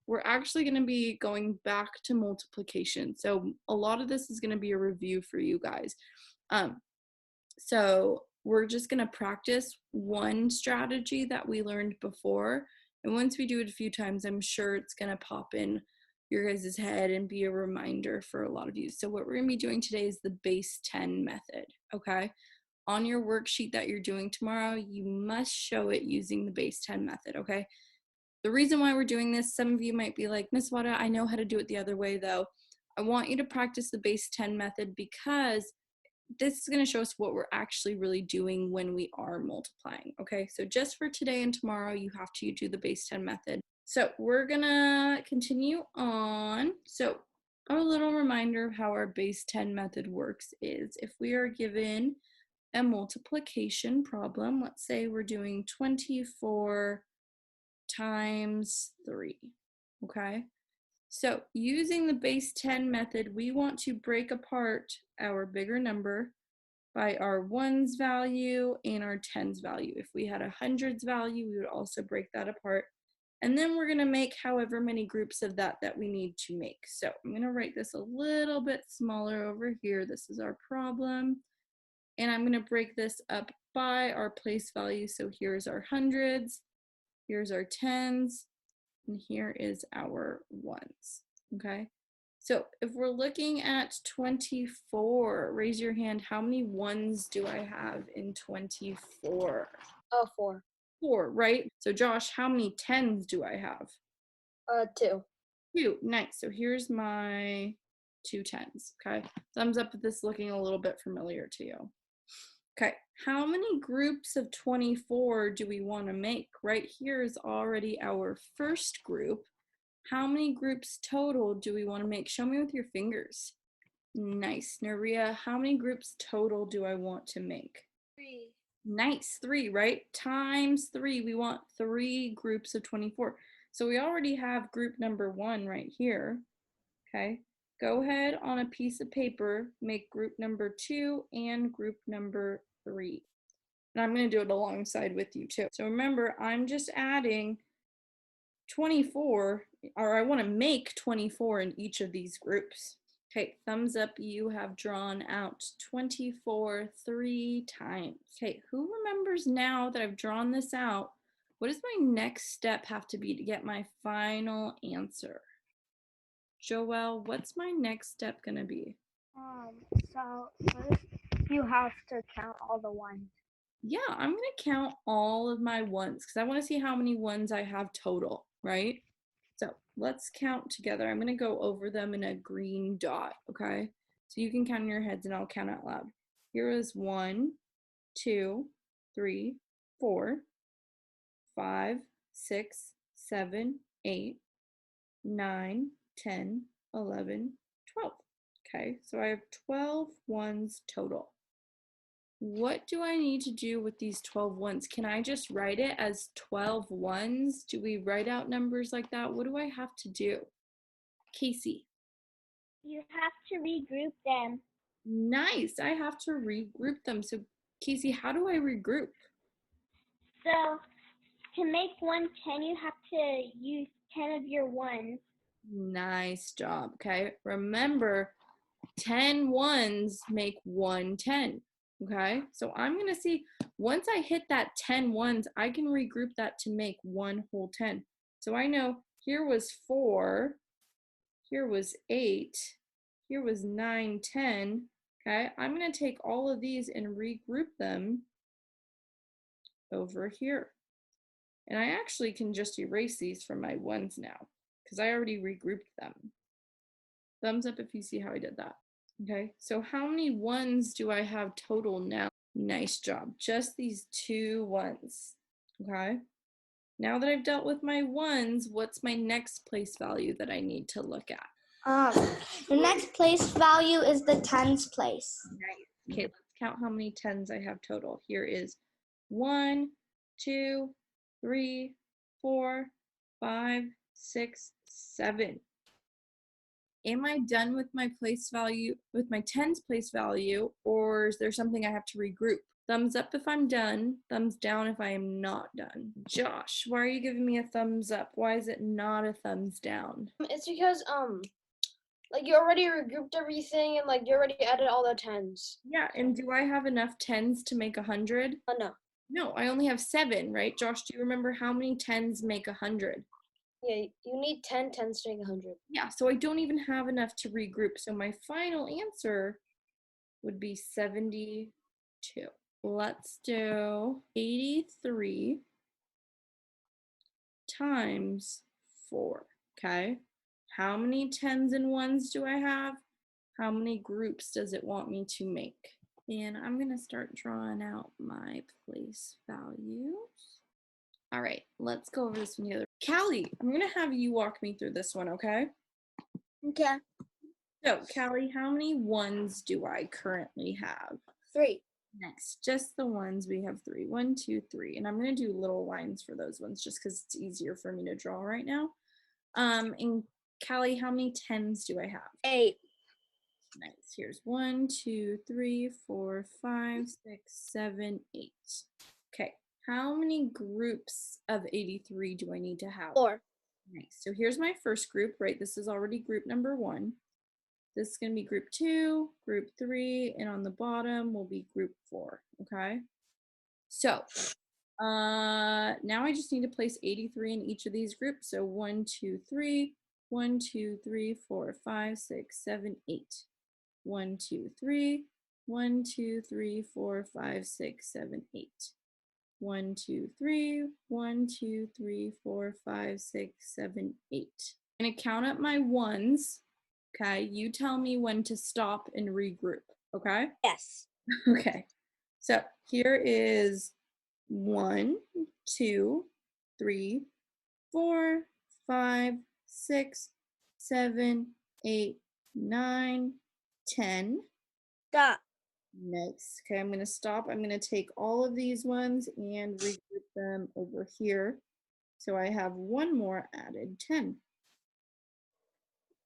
we're actually going to be going back to multiplication. So a lot of this is going to be a review for you guys. So we're just going to practice one strategy that we learned before. And once we do it a few times, I'm sure it's going to pop in your guys' head and be a reminder for a lot of you. So what we're going to be doing today is the base 10 method, okay? On your worksheet that you're doing tomorrow, you must show it using the base 10 method, okay? The reason why we're doing this, some of you might be like, Miss Wada, I know how to do it the other way though. I want you to practice the base 10 method because this is going to show us what we're actually really doing when we are multiplying, okay? So just for today and tomorrow, you have to do the base 10 method. So we're going to continue on. So a little reminder of how our base 10 method works is if we are given a multiplication problem, let's say we're doing 24 times 3, okay? So using the base 10 method, we want to break apart our bigger number by our ones value and our tens value. If we had a hundreds value, we would also break that apart. And then we're gonna make however many groups of that we need to make. So I'm gonna write this a little bit smaller over here. This is our problem. And I'm gonna break this up by our place value. So here's our hundreds, here's our tens, and here is our ones, okay? So if we're looking at 24, raise your hand, how many ones do I have in 24? Oh, 4. 4, right? So Josh, how many tens do I have? 2. 2, nice. So here's my 2 tens, okay? Thumbs up if this is looking a little bit familiar to you. Okay, how many groups of 24 do we want to make? Right here is already our first group. How many groups total do we want to make? Show me with your fingers. Nice. Naria, how many groups total do I want to make? 3. Nice, 3, right? Times 3, we want 3 groups of 24. So we already have group number 1 right here, okay? Go ahead on a piece of paper, make group number 2 and group number 3. And I'm going to do it alongside with you too. So remember, I'm just adding 24, or I want to make 24 in each of these groups. Okay, thumbs up, you have drawn out 24 3 times. Okay, who remembers now that I've drawn this out, what does my next step have to be to get my final answer? Joelle, what's my next step gonna be? So first you have to count all the ones. Yeah, I'm gonna count all of my ones because I want to see how many ones I have total, right? So let's count together. I'm gonna go over them in a green dot, okay? So you can count in your heads and I'll count out loud. Here is 1, 2, 3, 4, 5, 6, 7, 8, 9, 10, 11, 12. Okay, so I have 12 ones total. What do I need to do with these 12 ones? Can I just write it as 12 ones? Do we write out numbers like that? What do I have to do? Casey. You have to regroup them. Nice. I have to regroup them. So Casey, how do I regroup? So to make 110, you have to use 10 of your ones. Nice job. Okay. Remember, 10 ones make 110. Okay. So I'm going to see once I hit that 10 ones, I can regroup that to make one whole 10. So I know here was 4, here was 8, here was 9, 10. Okay. I'm going to take all of these and regroup them over here. And I actually can just erase these from my ones now because I already regrouped them. Thumbs up if you see how I did that. Okay, so how many ones do I have total now? Nice job, just these 2 ones. Okay, now that I've dealt with my ones, what's my next place value that I need to look at? The next place value is the tens place. Nice. Okay, let's count how many tens I have total. Here is 1, 2, 3, 4, 5, 6, 7. Am I done with my place value, with my tens place value, or is there something I have to regroup? Thumbs up if I'm done. Thumbs down if I am not done. Josh, why are you giving me a thumbs up? Why is it not a thumbs down? It's because like you already regrouped everything and like you already added all the 10s. Yeah, and do I have enough 10s to make 100? No. No, I only have 7, right? Josh, do you remember how many 10s make 100? Yeah, you need 10 10s to make 100. Yeah, so I don't even have enough to regroup. So my final answer would be 72. Let's do 83 times 4, okay? How many 10s and 1s do I have? How many groups does it want me to make? And I'm gonna start drawing out my place values. All right, let's go over this one together. Callie, I'm gonna have you walk me through this one, okay? Okay. So, Callie, how many 1s do I currently have? 3. Next, just the ones, we have 3. 1, 2, 3. And I'm going to do little lines for those ones just because it's easier for me to draw right now. And Callie, how many 10s do I have? 8. Nice. Here's 1, 2, 3, 4, 5, 6, 7, 8. Okay. How many groups of 83 do I need to have? 4. Nice. So here's my first group, right? This is already group number 1. This is going to be group 2, group 3, and on the bottom will be group 4, okay? So now I just need to place 83 in each of these groups. So 1, 2, 3, 1, 2, 3, 4, 5, 6, 7, 8. 1, 2, 3, 1, 2, 3, 4, 5, 6, 7, 8. 1, 2, 3, 1, 2, 3, 4, 5, 6, 7, 8. I'm going to count up my 1s. Okay, you tell me when to stop and regroup, okay? Yes. Okay, so here is 1, 2, 3, 4, 5, 6, 7, 8, 9, 10. Stop. Nice. Okay, I'm going to stop. I'm going to take all of these ones and regroup them over here. So I have one more added, 10.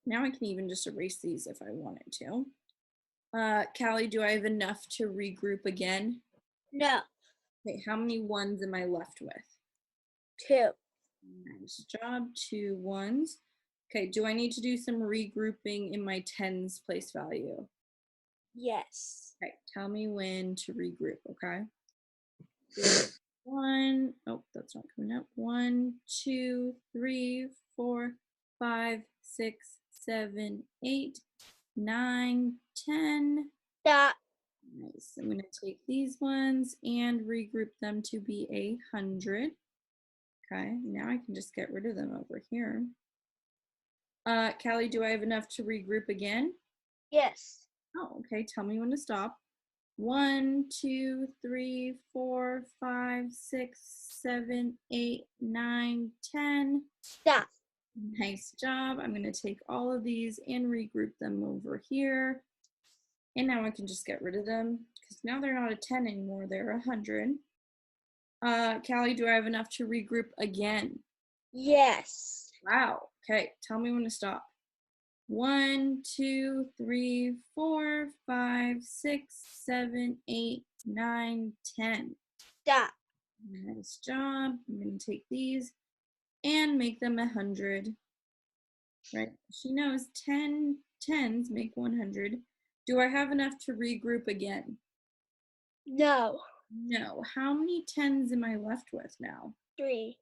Now I can even just erase these if I wanted to. Callie, do I have enough to regroup again? No. Okay, how many 1s am I left with? 2. Nice job, 2 1s. Okay, do I need to do some regrouping in my 10s place value? Yes. Okay, tell me when to regroup, okay? 1, oh, that's not coming up. 1, 2, 3, 4, 5, 6, 7, 8, 9, 10. Stop. Nice. I'm going to take these ones and regroup them to be 100. Okay, now I can just get rid of them over here. Callie, do I have enough to regroup again? Yes. Oh, okay. Tell me when to stop. 1, 2, 3, 4, 5, 6, 7, 8, 9, 10. Stop. Nice job. I'm going to take all of these and regroup them over here. And now I can just get rid of them because now they're not a 10 anymore. They're 100. Callie, do I have enough to regroup again? Yes. Wow. Okay. Tell me when to stop. 1, 2, 3, 4, 5, 6, 7, 8, 9, 10. Stop. Nice job. I'm going to take these and make them 100. Right? She knows 10 10s make 100. Do I have enough to regroup again? No. No. How many 10s am I left with now? 3.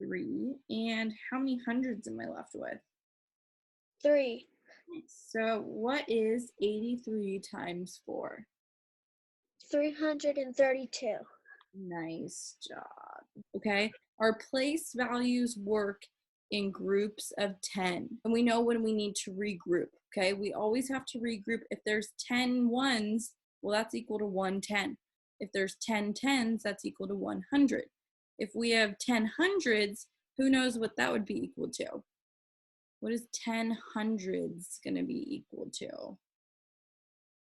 3. And how many hundreds am I left with? 3. So what is 83 times 4? 332. Nice job. Okay. Our place values work in groups of 10. And we know when we need to regroup. Okay. We always have to regroup. If there's 10 1s, well, that's equal to 110. If there's 10 10s, that's equal to 100. If we have 10 hundreds, who knows what that would be equal to? What is 10 hundreds going to be equal to?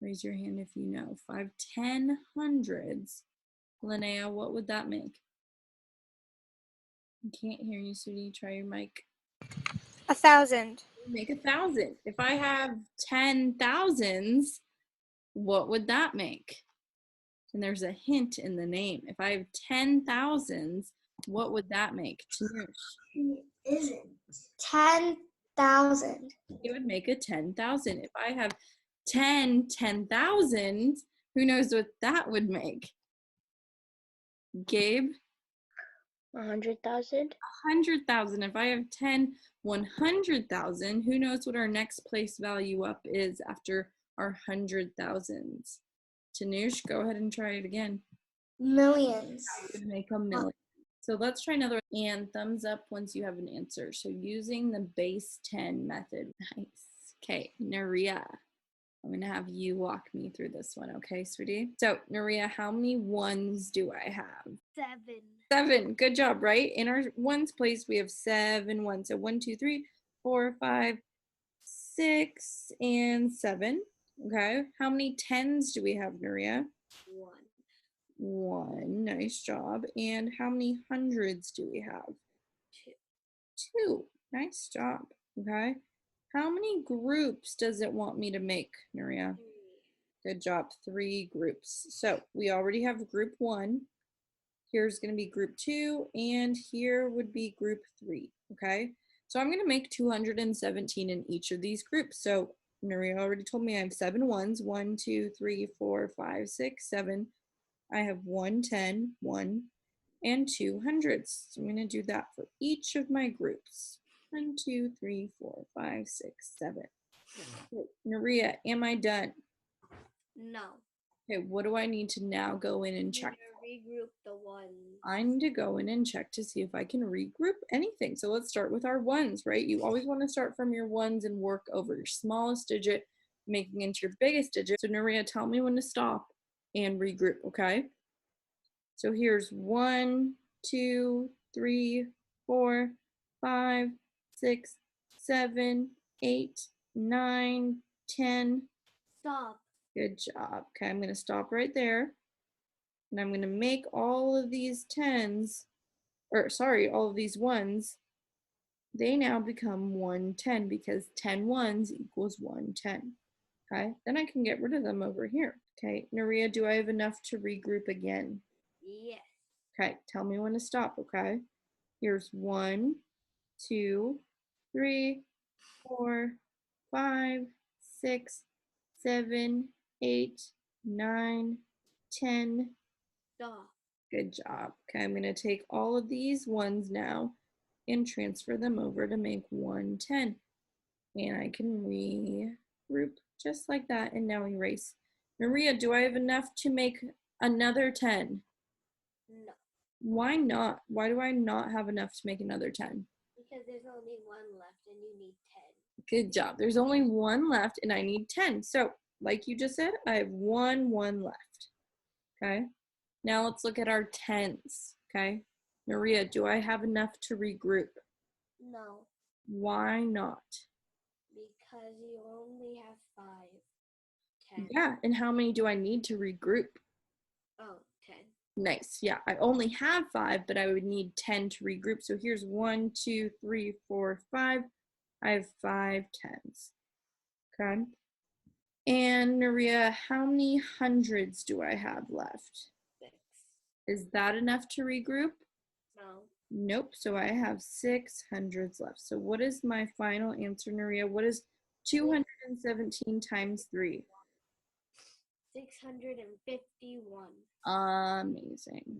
Raise your hand if you know. 5 10 hundreds. Linnea, what would that make? I can't hear you, Sudie. Try your mic. 1,000. Make 1,000. If I have 10 thousands, what would that make? and there's a hint in the name. If I have 10 thousands, what would that make? It isn't. 10,000. It would make a 10,000. If I have 10,000, who knows what that would make? Gabe? 100,000. 100,000. If I have 100,000, who knows what our next place value up is after our 100,000s? Tanush, go ahead and try it again. Millions. It would make a million. So let's try another, and thumbs up once you have an answer. So using the base 10 method. Nice. Okay, Naria, I'm going to have you walk me through this one, okay, sweetie? So, Naria, how many ones do I have? 7. 7. Good job, right? In our ones place, we have 7 ones. So 1, 2, 3, 4, 5, 6, and 7. Okay. How many 10s do we have, Naria? 1. 1. Nice job. And how many hundreds do we have? 2. Nice job. Okay. How many groups does it want me to make, Naria? 3. Good job. 3 groups. So we already have group 1. Here's going to be group 2, and here would be group 3, okay? So I'm going to make 217 in each of these groups. So Naria already told me I have 7 ones, 1, 2, 3, 4, 5, 6, 7. I have 1 10, 1, and 2 hundreds. So I'm going to do that for each of my groups. 1, 2, 3, 4, 5, 6, 7. Okay, Naria, am I done? No. Okay, what do I need to now go in and check? Regroup the ones. I need to go in and check to see if I can regroup anything. So let's start with our ones, right? You always want to start from your ones and work over your smallest digit, making into your biggest digit. So Naria, tell me when to stop and regroup, okay? So here's 1, 2, 3, 4, 5, 6, 7, 8, 9, 10. Stop. Good job. Okay, I'm going to stop right there. And I'm going to make all of these 10s, or sorry, all of these ones, they now become 110 because 10 ones equals 110. Okay, then I can get rid of them over here. Okay, Naria, do I have enough to regroup again? Yes. Okay, tell me when to stop, okay? Here's 1, 2, 3, 4, 5, 6, 7, 8, 9, 10. Stop. Good job. Okay, I'm going to take all of these ones now and transfer them over to make 110. And I can regroup just like that and now erase. Maria, do I have enough to make another 10? No. Why not? Why do I not have enough to make another 10? Because there's only 1 left and you need 10. Good job. There's only 1 left and I need 10. So, like you just said, I have 1 left. Okay. Now let's look at our 10s, okay? Maria, do I have enough to regroup? No. Why not? Because you only have 5. 10. Yeah, and how many do I need to regroup? Oh, 10. Nice, yeah, I only have 5, but I would need 10 to regroup. So here's 1, 2, 3, 4, 5. I have 5 10s, okay? And Maria, how many hundreds do I have left? 6. Is that enough to regroup? No. Nope. So I have 6 hundreds left. So what is my final answer, Naria? What is 217 times 3? 651. Amazing.